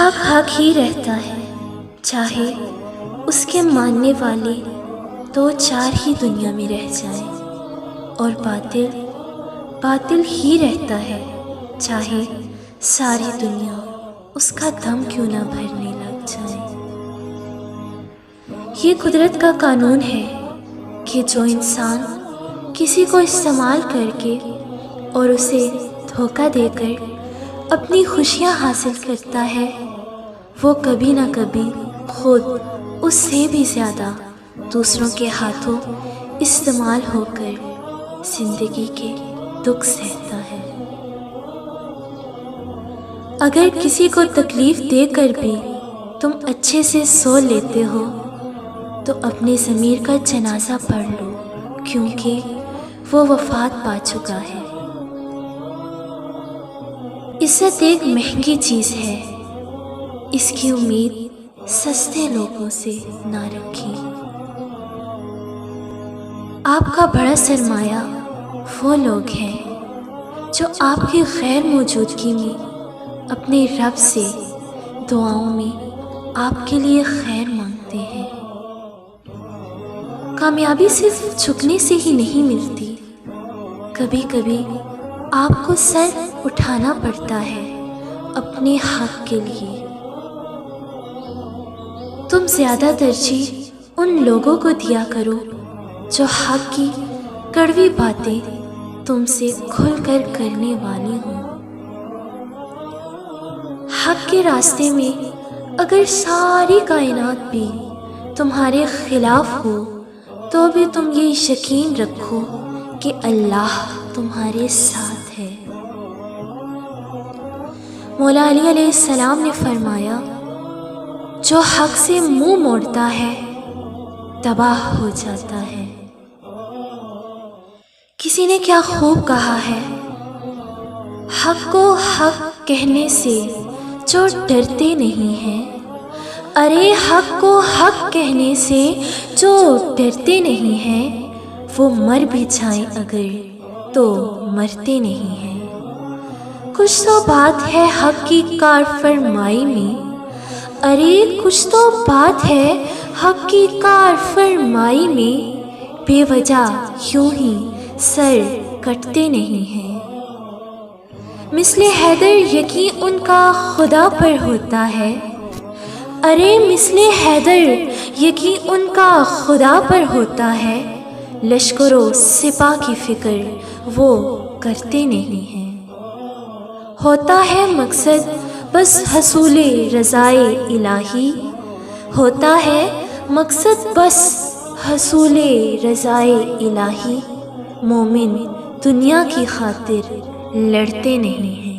حق حق ہی رہتا ہے، چاہے اس کے ماننے والے دو چار ہی دنیا میں رہ جائیں، اور باطل باطل ہی رہتا ہے، چاہے ساری دنیا اس کا دم کیوں نہ بھرنے لگ جائے۔ یہ قدرت کا قانون ہے کہ جو انسان کسی کو استعمال کر کے اور اسے دھوکہ دے کر اپنی خوشیاں حاصل کرتا ہے، وہ کبھی نہ کبھی خود اس سے بھی زیادہ دوسروں کے ہاتھوں استعمال ہو کر زندگی کے دکھ سہتا ہے۔ اگر کسی کو تکلیف دے کر بھی تم اچھے سے سو لیتے ہو تو اپنے ضمیر کا جنازہ پڑھ لو، کیونکہ وہ وفات پا چکا ہے۔ عزت ایک مہنگی چیز ہے، اس کی امید سستے لوگوں سے نہ رکھیں۔ آپ کا بڑا سرمایہ وہ لوگ ہیں جو آپ کی غیر موجودگی میں اپنے رب سے دعاؤں میں آپ کے لیے خیر مانگتے ہیں۔ کامیابی صرف جھکنے سے ہی نہیں ملتی، کبھی کبھی آپ کو سر اٹھانا پڑتا ہے اپنے حق کے لیے۔ تم زیادہ ترجیح ان لوگوں کو دیا کرو جو حق کی کڑوی باتیں تم سے کھل کر کرنے والے ہوں۔ حق کے راستے میں اگر ساری کائنات بھی تمہارے خلاف ہو تو بھی تم یہ یقین رکھو کہ اللہ تمہارے ساتھ ہے۔ مولا علی علیہ السلام نے فرمایا، جو حق سے منہ موڑتا ہے تباہ ہو جاتا ہے۔ کسی نے کیا خوب کہا ہے، حق کو حق کہنے سے جو ڈرتے نہیں ہیں، ارے حق کو حق کہنے سے جو ڈرتے نہیں ہیں، وہ مر بھی جائیں اگر تو مرتے نہیں ہیں۔ کچھ تو بات ہے حق کی کار فرمائی میں، ارے کچھ تو بات ہے حق کی کار فرمائی میں، بے وجہ یوں ہی سر کٹتے نہیں ہیں۔ مثل حیدر یقین ان کا خدا پر ہوتا ہے، ارے مثل حیدر یقین ان کا خدا پر ہوتا ہے، لشکر و سپاہ کی فکر وہ کرتے نہیں ہیں۔ ہوتا ہے مقصد بس حصول رضائے الہی، ہوتا ہے مقصد بس حصول رضائے الہی، مومن دنیا کی خاطر لڑتے نہیں ہیں۔